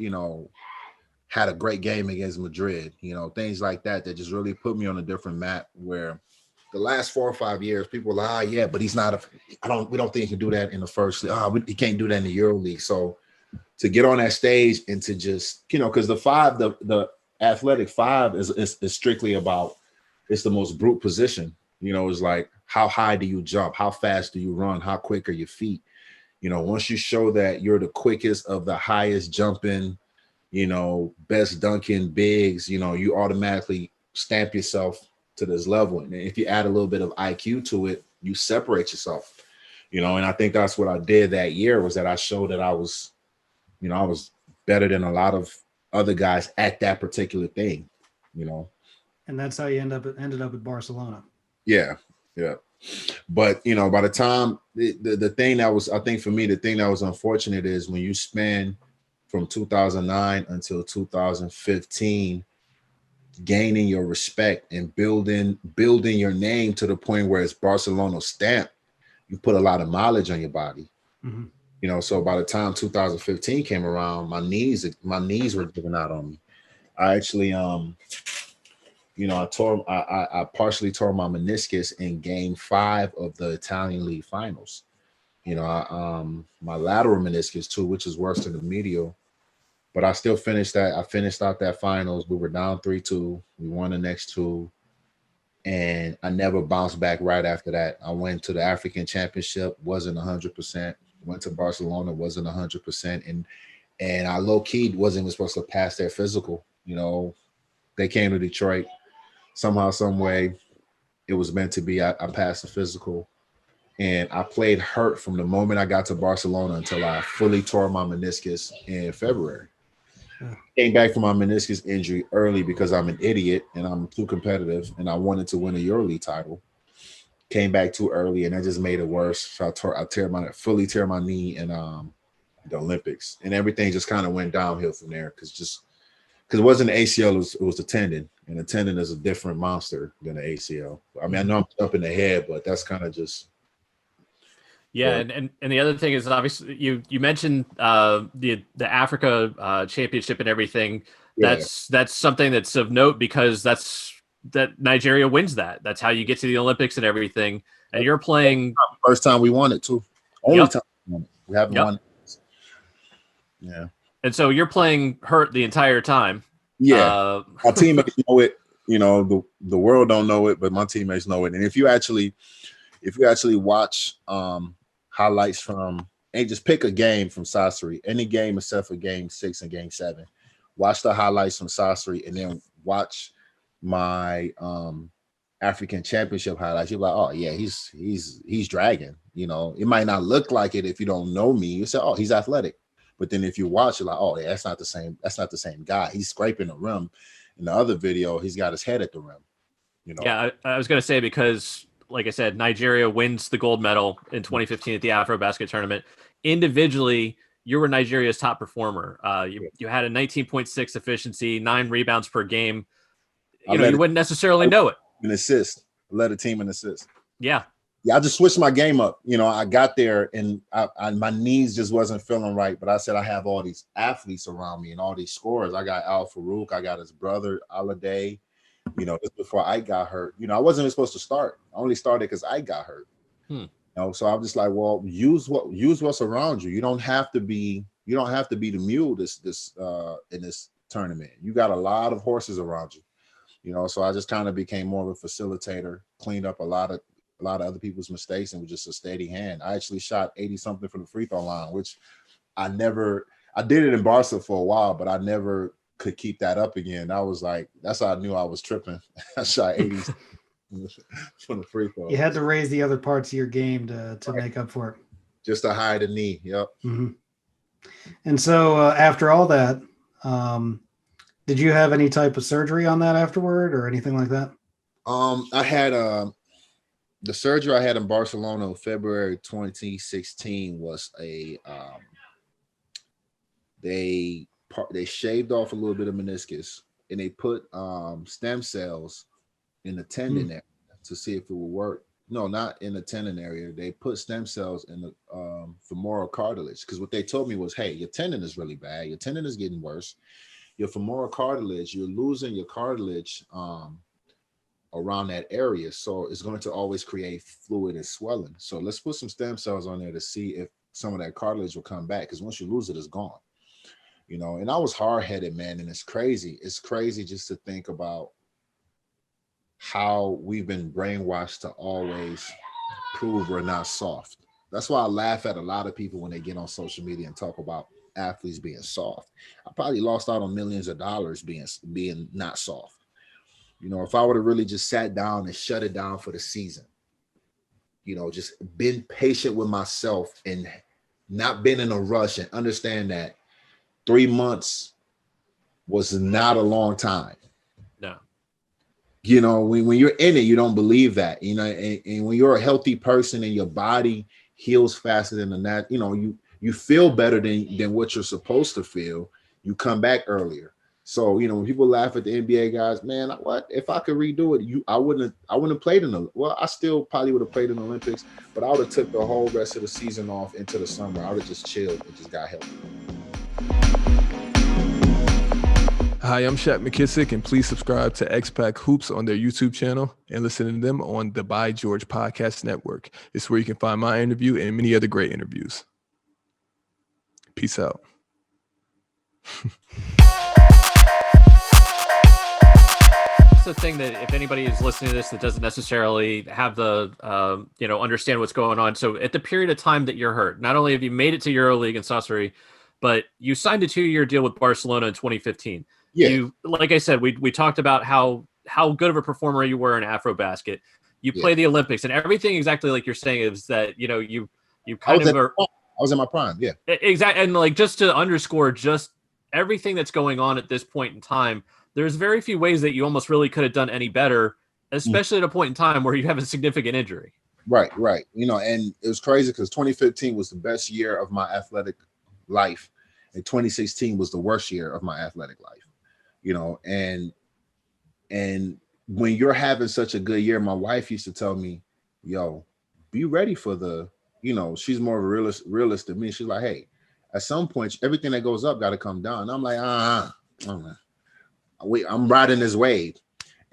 had a great game against Madrid, things like that just really put me on a different map, where the last 4 or 5 years, people were like, yeah, but he's not we don't think he can do that in the first league. He can't do that in the EuroLeague. So to get on that stage and to just, because the athletic 5 is strictly about, it's the most brute position. It's like, how high do you jump? How fast do you run? How quick are your feet? Once you show that you're the quickest of the highest jumping, best dunking bigs, you automatically stamp yourself to this level. And if you add a little bit of IQ to it, you separate yourself, and I think that's what I did that year, was that I showed that I was better than a lot of other guys at that particular thing, And that's how you ended up at Barcelona. Yeah. But, by the time the thing that was, I think for me, the thing that was unfortunate is when you spend from 2009 until 2015 gaining your respect and building your name to the point where it's Barcelona stamp, you put a lot of mileage on your body. Mm-hmm. So by the time 2015 came around, my knees were giving out on me. I actually, I partially tore my meniscus in Game 5 of the Italian League Finals. My lateral meniscus too, which is worse than the medial. But I still finished that. I finished out that finals. We were down 3-2. We won the next 2. And I never bounced back right after that. I went to the African Championship, wasn't 100%. Went to Barcelona, wasn't 100%. And I low-key wasn't even supposed to pass their physical. They came to Detroit. Somehow, some way, it was meant to be. I passed the physical. And I played hurt from the moment I got to Barcelona until I fully tore my meniscus in February. Came back from my meniscus injury early because I'm an idiot and I'm too competitive and I wanted to win a EuroLeague title. Came back too early and that just made it worse. So I fully tear my knee in the Olympics, and everything just kind of went downhill from there because it wasn't the ACL, it was the tendon, and the tendon is a different monster than the ACL. I mean, I know I'm jumping ahead, but that's kind of just. Yeah, and the other thing is, obviously you mentioned the Africa championship and everything. Yeah. That's something that's of note because that's that Nigeria wins that. That's how you get to the Olympics and everything. And you're playing first time we won it too. Only time we won it. We haven't won it. Yeah. And so you're playing hurt the entire time. Yeah. My teammates know it. You know, the world don't know it, but my teammates know it. And if you actually watch highlights from, and just pick a game from Sasori, any game except for game 6 and game 7, watch the highlights from Sasori, and then watch my African Championship highlights. You're like, oh yeah, he's dragging. You know, it might not look like it if you don't know me. You say, oh, he's athletic. But then if you watch it, like, oh yeah, that's not the same guy. He's scraping the rim. In the other video, he's got his head at the rim. You know. Yeah, I was gonna say, because like I said, Nigeria wins the gold medal in 2015 at the Afrobasket tournament. Individually, you were Nigeria's top performer. You had a 19.6 efficiency, 9 rebounds per game. You wouldn't necessarily know it. An assist. Led a team in assist. Yeah. Yeah, I just switched my game up. You know, I got there and my knees just wasn't feeling right. But I said, I have all these athletes around me and all these scorers. I got Al Farouk. I got his brother, Alade. You know, just before I got hurt. You know, I wasn't even supposed to start. I only started because I got hurt. You know, so I'm just like, well, use what's around you. You don't have to be the mule this in this tournament. You got a lot of horses around you. You know, so I just kind of became more of a facilitator, cleaned up a lot of other people's mistakes, and was just a steady hand. I actually shot 80 something from the free throw line, which I did it in Barca for a while, but I never could keep that up again. I was like, that's how I knew I was tripping. I shot 80 from the free throw. You had to raise the other parts of your game to make up for it. Just to hide the knee. Yep. Mm-hmm. And so after all that, did you have any type of surgery on that afterward or anything like that? I had the surgery I had in Barcelona in February 2016 was they shaved off a little bit of meniscus and they put stem cells in the tendon area to see if it would work. No, not in the tendon area. They put stem cells in the femoral cartilage, because what they told me was, hey, your tendon is really bad. Your tendon is getting worse. Your femoral cartilage, you're losing your cartilage around that area. So it's going to always create fluid and swelling. So let's put some stem cells on there to see if some of that cartilage will come back, because once you lose it, it's gone. You know, and I was hard-headed, man, and it's crazy. It's crazy just to think about how we've been brainwashed to always prove we're not soft. That's why I laugh at a lot of people when they get on social media and talk about athletes being soft. I probably lost out on millions of dollars being not soft. You know, if I would have really just sat down and shut it down for the season, you know, just been patient with myself and not been in a rush and understand that 3 months was not a long time. No. You know, when you're in it, you don't believe that, you know, and when you're a healthy person and your body heals faster than that, you know, you feel better than what you're supposed to feel, you come back earlier. So, you know, when people laugh at the NBA guys, man, what if I could redo it? I wouldn't have played I still probably would have played in the Olympics, but I would have took the whole rest of the season off into the summer. I would have just chilled and just got healthy. Hi, I'm Shaq McKissick, and please subscribe to Expat Hoops on their YouTube channel and listen to them on the By George Podcast Network. It's where you can find my interview and many other great interviews. Peace out. That's the thing, that if anybody is listening to this that doesn't necessarily have the, understand what's going on. So at the period of time that you're hurt, not only have you made it to EuroLeague and Sasori, but you signed a 2-year deal with Barcelona in 2015. Yeah. You, like I said, we talked about how good of a performer you were in Afrobasket. You play the Olympics, and everything exactly like you're saying is that, you know, you kind of are. I was in my prime, yeah. Exactly. And like, just to underscore just everything that's going on at this point in time, there's very few ways that you almost really could have done any better, especially at a point in time where you have a significant injury. Right. You know, and it was crazy because 2015 was the best year of my athletic life, and 2016 was the worst year of my athletic life. You know, and when you're having such a good year, my wife used to tell me, yo, be ready for the, you know, she's more of a realist than me. She's like, hey, at some point, everything that goes up got to come down. And I'm like, I'm riding this wave.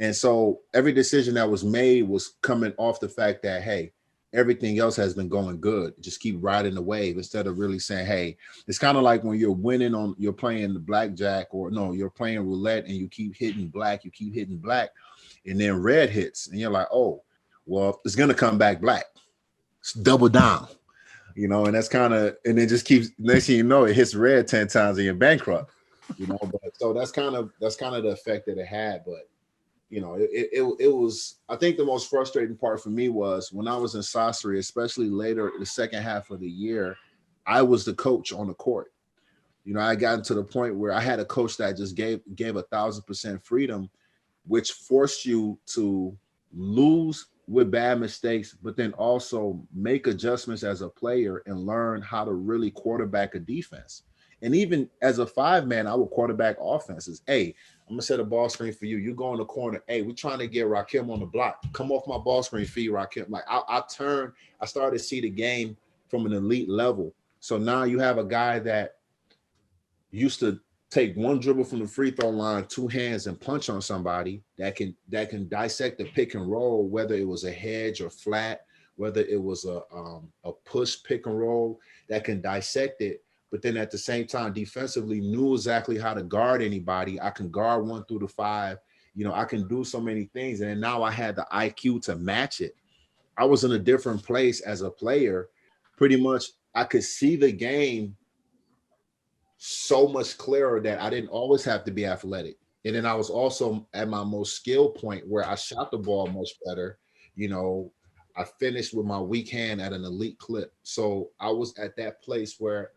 And so every decision that was made was coming off the fact that, hey, everything else has been going good. Just keep riding the wave instead of really saying, hey, it's kind of like when you're winning you're playing the blackjack, or no, you're playing roulette and you keep hitting black, and then red hits. And you're like, oh, well, it's going to come back black. It's double down, and that's kind of, and it just keeps, next thing you know, it hits red 10 times and you're bankrupt, but so that's kind of the effect that it had. But it was, I think the most frustrating part for me was when I was in Sasori, especially later the second half of the year, I was the coach on the court. I got to the point where I had a coach that just gave 1,000% freedom, which forced you to lose with bad mistakes, but then also make adjustments as a player and learn how to really quarterback a defense. And even as a 5-man, I would quarterback offenses. Hey, I'm gonna set a ball screen for you. You go in the corner. Hey, we're trying to get Rakim on the block. Come off my ball screen, feed Rakim. Like I started to see the game from an elite level. So now you have a guy that used to take one dribble from the free throw line, 2 hands, and punch on somebody that can dissect the pick and roll, whether it was a hedge or flat, whether it was a push pick and roll, that can dissect it. But then at the same time, defensively knew exactly how to guard anybody. I can guard 1 through the 5. I can do so many things. And now I had the IQ to match it. I was in a different place as a player. Pretty much I could see the game so much clearer that I didn't always have to be athletic. And then I was also at my most skill point where I shot the ball much better. I finished with my weak hand at an elite clip. So I was at that place where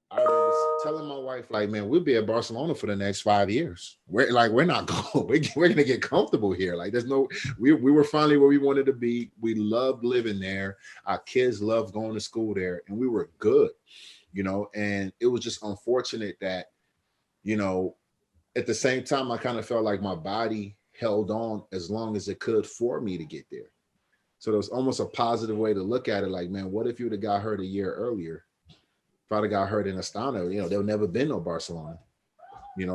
I was telling my wife, like, man, we'll be at Barcelona for the next 5 years. We're not going. We're gonna get comfortable here. Like, there's no. We were finally where we wanted to be. We loved living there. Our kids loved going to school there, and we were good, And it was just unfortunate that, at the same time, I kind of felt like my body held on as long as it could for me to get there. So there was almost a positive way to look at it. Like, man, what if you would have got hurt a year earlier? If I'd have got hurt in Astana, there would never been no Barcelona,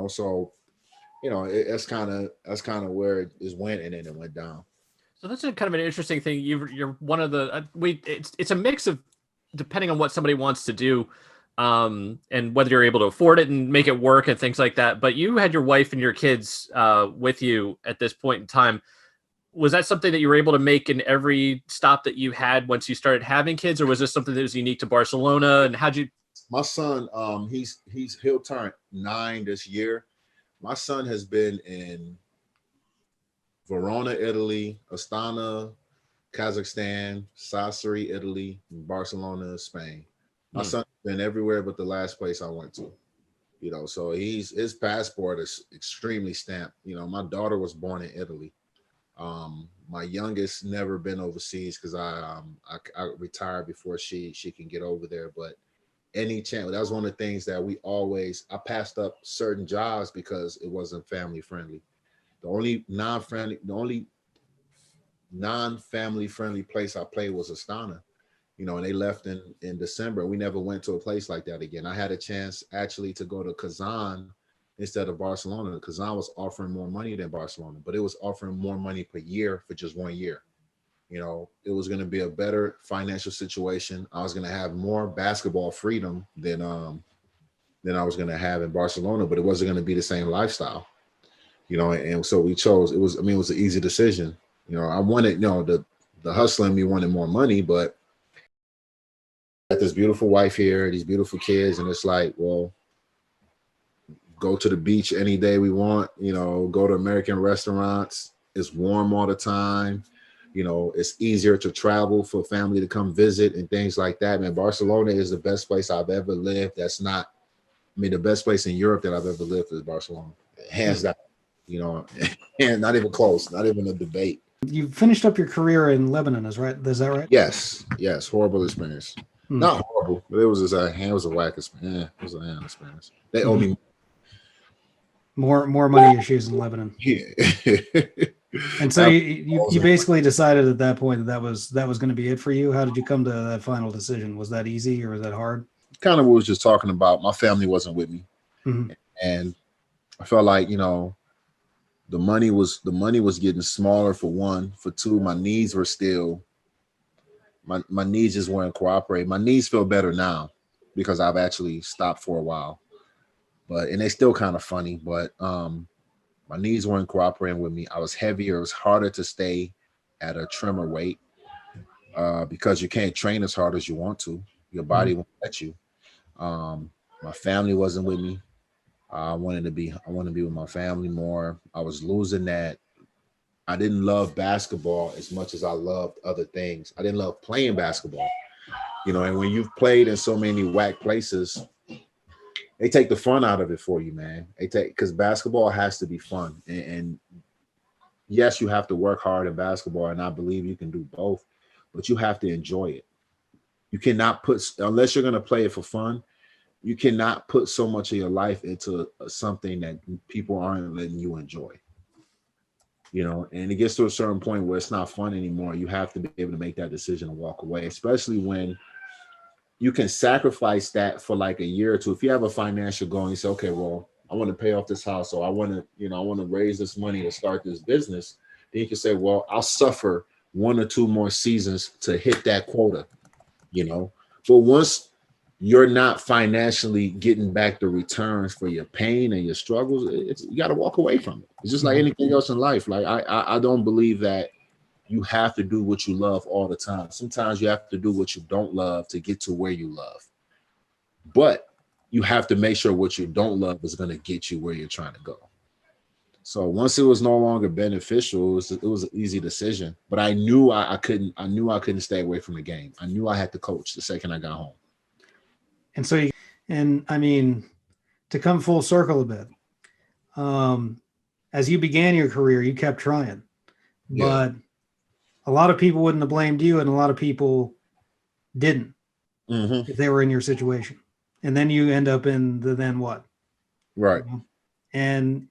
So, that's kind of where it just went, and then it went down. So that's a kind of an interesting thing. You're one of the it's a mix of, depending on what somebody wants to do, and whether you're able to afford it and make it work and things like that. But you had your wife and your kids with you at this point in time. Was that something that you were able to make in every stop that you had once you started having kids, or was this something that was unique to Barcelona? And how'd you? My son, he'll turn 9 this year. My son has been in Verona, Italy, Astana, Kazakhstan, Sassari, Italy, Barcelona, Spain. My son's been everywhere but the last place I went to. So his passport is extremely stamped. My daughter was born in Italy. My youngest never been overseas because I retired before she can get over there. But any chance, that was one of the things that I passed up certain jobs because it wasn't family friendly. The only non-family friendly place I played was Astana, and they left in December. We never went to a place like that again. I had a chance actually to go to Kazan instead of Barcelona. Kazan was offering more money than Barcelona, but it was offering more money per year for just 1 year. It was going to be a better financial situation. I was going to have more basketball freedom than I was going to have in Barcelona, but it wasn't going to be the same lifestyle, and so we chose. It was an easy decision. I wanted, the hustling, we wanted more money, but I got this beautiful wife here, these beautiful kids, and it's like, well, go to the beach any day we want, go to American restaurants. It's warm all the time. It's easier to travel for family to come visit and things like that. Man, Barcelona is the best place I've ever lived. The best place in Europe that I've ever lived is Barcelona. Hands down, and not even close, not even a debate. You finished up your career in Lebanon, is that right? Yes. Horrible experience. Not horrible, but it was a whack experience. Yeah, it was a hand experience. They owe me more money issues in Lebanon. Yeah. And so you basically decided at that point that was going to be it for you. How did you come to that final decision? Was that easy or was that hard? Kind of what we was just talking about. My family wasn't with me, and I felt like the money was getting smaller for one. For two, my knees were still my knees just weren't cooperating. My knees feel better now because I've actually stopped for a while. And they still kind of funny, but my knees weren't cooperating with me. I was heavier. It was harder to stay at a trimmer weight because you can't train as hard as you want to. Your body won't let you. My family wasn't with me. I wanted to be with my family more. I was losing that. I didn't love basketball as much as I loved other things. I didn't love playing basketball, and when you've played in so many whack places, they take the fun out of it for you, man. Because basketball has to be fun. And yes, you have to work hard in basketball, and I believe you can do both, but you have to enjoy it. You cannot unless you're going to play it for fun, you cannot put so much of your life into something that people aren't letting you enjoy. And it gets to a certain point where it's not fun anymore. You have to be able to make that decision and walk away, especially when you can sacrifice that for like a year or two. If you have a financial goal and you say, okay, well, I want to pay off this house, or I want to raise this money to start this business, then you can say, well, I'll suffer 1 or 2 more seasons to hit that quota, But once you're not financially getting back the returns for your pain and your struggles, you got to walk away from it. It's just like anything else in life. Like I don't believe that you have to do what you love all the time. Sometimes you have to do what you don't love to get to where you love. But you have to make sure what you don't love is going to get you where you're trying to go. So once it was no longer beneficial, it was an easy decision. But I knew I couldn't stay away from the game. I knew I had to coach the second I got home. And so, to come full circle a bit, as you began your career, you kept trying, but a lot of people wouldn't have blamed you, and a lot of people didn't if they were in your situation. And then you end up in the then what? Right. And,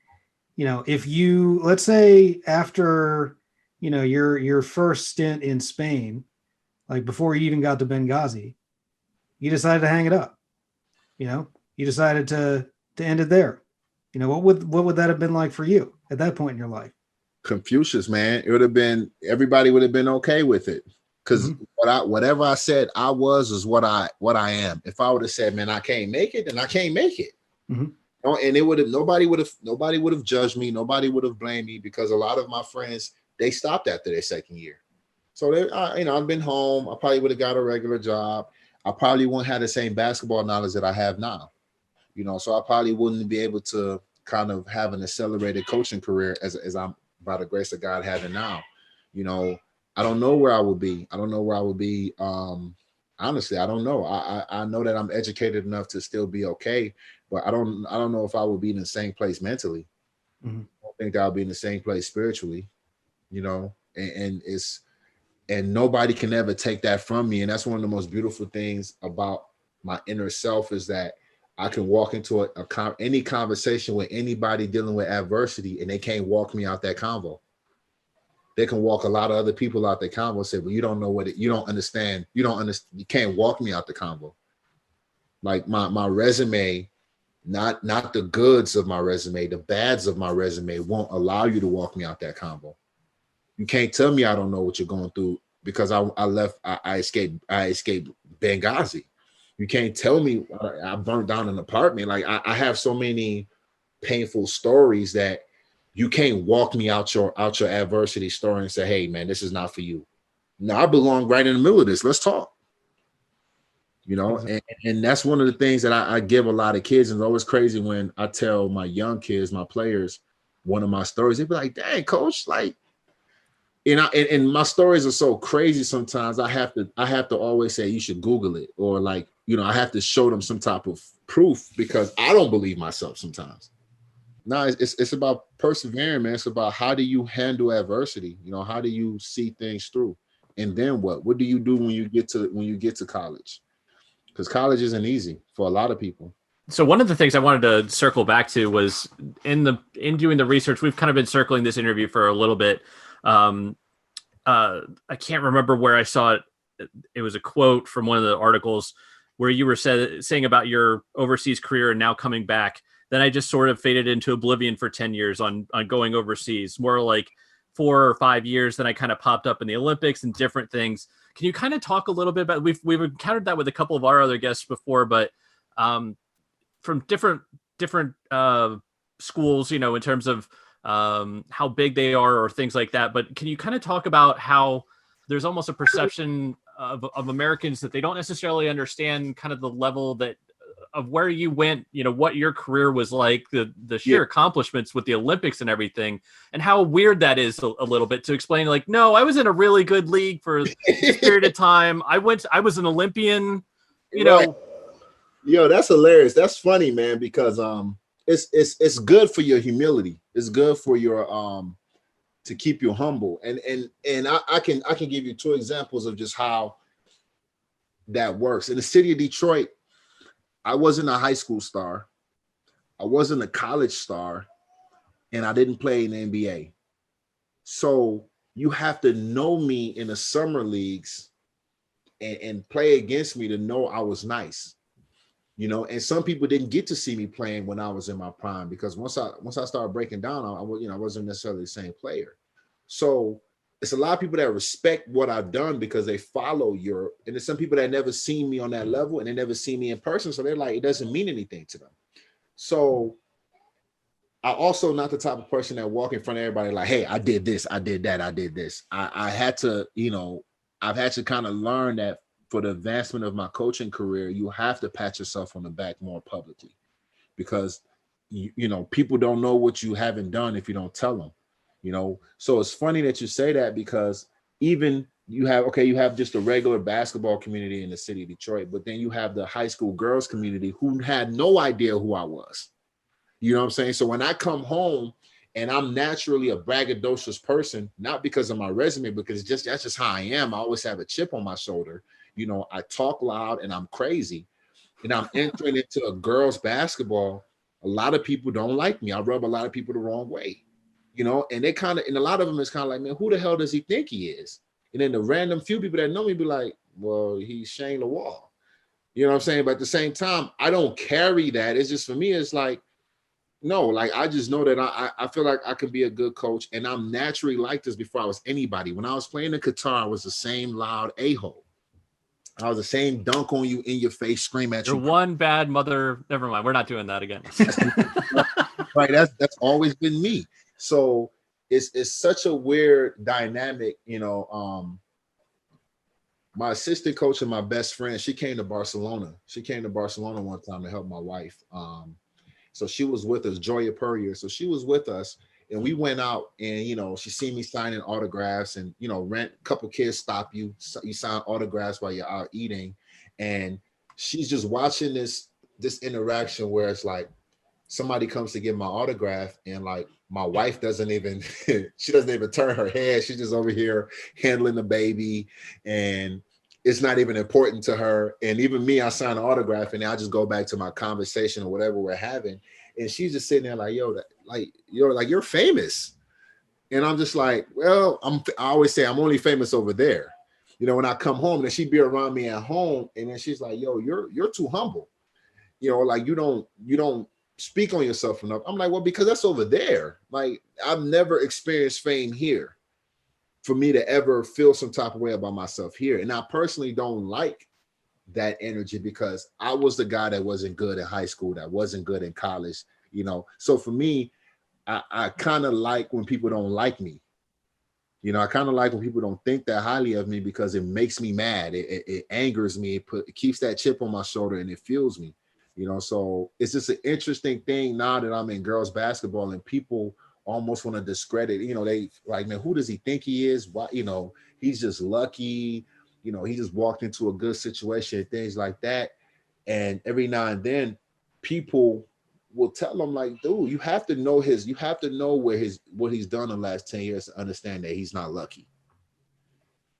if you, let's say after, your first stint in Spain, like before you even got to Benghazi, you decided to hang it up. You decided to end it there. What would that have been like for you at that point in your life? Confucius, man. Everybody would have been okay with it. Because whatever I said I is what I am. If I would have said, man, I can't make it, then I can't make it. And nobody would have judged me. Nobody would have blamed me, because a lot of my friends, they stopped after their second year. So I've been home. I probably would have got a regular job. I probably won't have the same basketball knowledge that I have now. So I probably wouldn't be able to kind of have an accelerated coaching career as I'm, by the grace of God, having now. I don't know where I will be. Honestly, I don't know. I know that I'm educated enough to still be okay, but I don't know if I will be in the same place mentally. I don't think I'll be in the same place spiritually, and nobody can ever take that from me. And that's one of the most beautiful things about my inner self, is that I can walk into any conversation with anybody dealing with adversity, and they can't walk me out that convo. They can walk a lot of other people out the convo and say, well, you don't know you don't understand. You can't walk me out the convo. Like my resume, not the goods of my resume, the bads of my resume won't allow you to walk me out that convo. You can't tell me I don't know what you're going through, because I escaped Benghazi. You can't tell me I burnt down an apartment. Like I have so many painful stories that you can't walk me out your adversity story and say, hey man, this is not for you. No, I belong right in the middle of this. Let's talk. And that's one of the things that I give a lot of kids. And it's always crazy when I tell my young kids, my players, one of my stories. They be like, dang, coach, like, and my stories are so crazy sometimes. I have to always say, you should Google it, or like, I have to show them some type of proof, because I don't believe myself sometimes. No, it's about persevering, man. It's about, how do you handle adversity? How do you see things through? And then what? What do you do when you get to college? Because college isn't easy for a lot of people. So one of the things I wanted to circle back to was in doing the research, we've kind of been circling this interview for a little bit. I can't remember where I saw it. It was a quote from one of the articles where you were saying about your overseas career and now coming back, then I just sort of faded into oblivion for 10 years on going overseas, more like 4 or 5 years. Then I kind of popped up in the Olympics and different things. Can you kind of talk a little bit about, we've encountered that with a couple of our other guests before, but from different schools, in terms of how big they are or things like that. But can you kind of talk about how there's almost a perception of Americans that they don't necessarily understand kind of the level of where you went, what your career was like, the sheer accomplishments with the Olympics and everything, and how weird that is a little bit to explain, like, no, I was in a really good league for this period of time. I was an Olympian, know. Yo, that's hilarious. That's funny, man, because it's good for your humility. It's good for your to keep you humble. And I can give you 2 examples of just how that works. In the city of Detroit, I wasn't a high school star, I wasn't a college star, and I didn't play in the NBA. So you have to know me in the summer leagues and play against me to know I was nice. And some people didn't get to see me playing when I was in my prime, because once I started breaking down, I wasn't necessarily the same player. So it's a lot of people that respect what I've done because they follow and there's some people that never seen me on that level and they never see me in person. So they're like, it doesn't mean anything to them. So I also not the type of person that walk in front of everybody like, hey, I did this, I did that, I did this. I had to, I've had to kind of learn that for the advancement of my coaching career, you have to pat yourself on the back more publicly, because people don't know what you haven't done if you don't tell them. So it's funny that you say that, because even you have just a regular basketball community in the city of Detroit, but then you have the high school girls community who had no idea who I was. You know what I'm saying? So when I come home and I'm naturally a braggadocious person, not because of my resume, because that's just how I am. I always have a chip on my shoulder. I talk loud and I'm crazy, and I'm entering into a girls basketball. A lot of people don't like me. I rub a lot of people the wrong way, and and a lot of them is kind of like, man, who the hell does he think he is? And then the random few people that know me be like, well, he's Shane Lawal. You know what I'm saying? But at the same time, I don't carry that. It's just, for me, it's like, no, like, I just know that I feel like I could be a good coach, and I'm naturally like this before I was anybody. When I was playing in Qatar, I was the same loud a-hole. I was the same dunk on you, in your face, scream at you. You're one bad mother. Never mind. We're not doing that again. Right. That's always been me. So it's such a weird dynamic. My assistant coach and my best friend, she came to Barcelona. She came to Barcelona one time to help my wife. So she was with us, Joya Purrier. So she was with us, and we went out, and, she seen me signing autographs, and, a couple kids stop you sign autographs while you're out eating. And she's just watching this interaction where it's like somebody comes to get my autograph, and like my wife doesn't even, she doesn't even turn her head. She's just over here handling the baby, and it's not even important to her. And even me, I sign an autograph, and I just go back to my conversation or whatever we're having. And she's just sitting there like, you're famous. And I'm just like, well, I always say I'm only famous over there. When I come home, and she'd be around me at home, and then she's like, yo, you're too humble. Like you don't speak on yourself enough. I'm like, well, because that's over there. Like, I've never experienced fame here for me to ever feel some type of way about myself here. And I personally don't like that energy, because I was the guy that wasn't good in high school, that wasn't good in college, So for me, I kind of like when people don't like me. I kind of like when people don't think that highly of me, because it makes me mad. It angers me. It keeps that chip on my shoulder, and it fuels me. So it's just an interesting thing now that I'm in girls basketball, and people almost want to discredit, they like, man, who does he think he is? Why, he's just lucky. He just walked into a good situation, things like that. And every now and then people will tell him like, dude, you have to know what he's done in the last 10 years to understand that he's not lucky.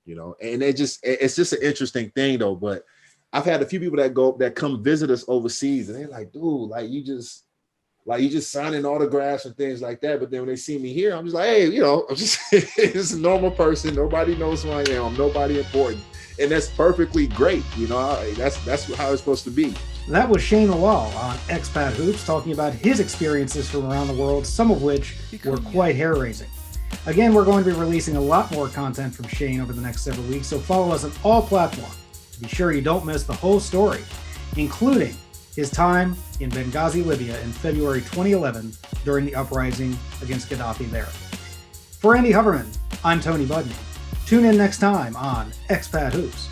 And it's just an interesting thing though. But I've had a few people that come visit us overseas, and they're like, dude, you just signing autographs and things like that. But then when they see me here, I'm just like, hey, I'm just just a normal person. Nobody knows who I am. I'm nobody important. And that's perfectly great. That's how it's supposed to be. That was Shane Lawal on Expat Hoops talking about his experiences from around the world, some of which were quite hair-raising. Again, we're going to be releasing a lot more content from Shane over the next several weeks, so follow us on all platforms to be sure you don't miss the whole story, including his time in Benghazi, Libya in February 2011 during the uprising against Gaddafi there. For Andy Huberman, I'm Tony Budney. Tune in next time on Expat Hoops.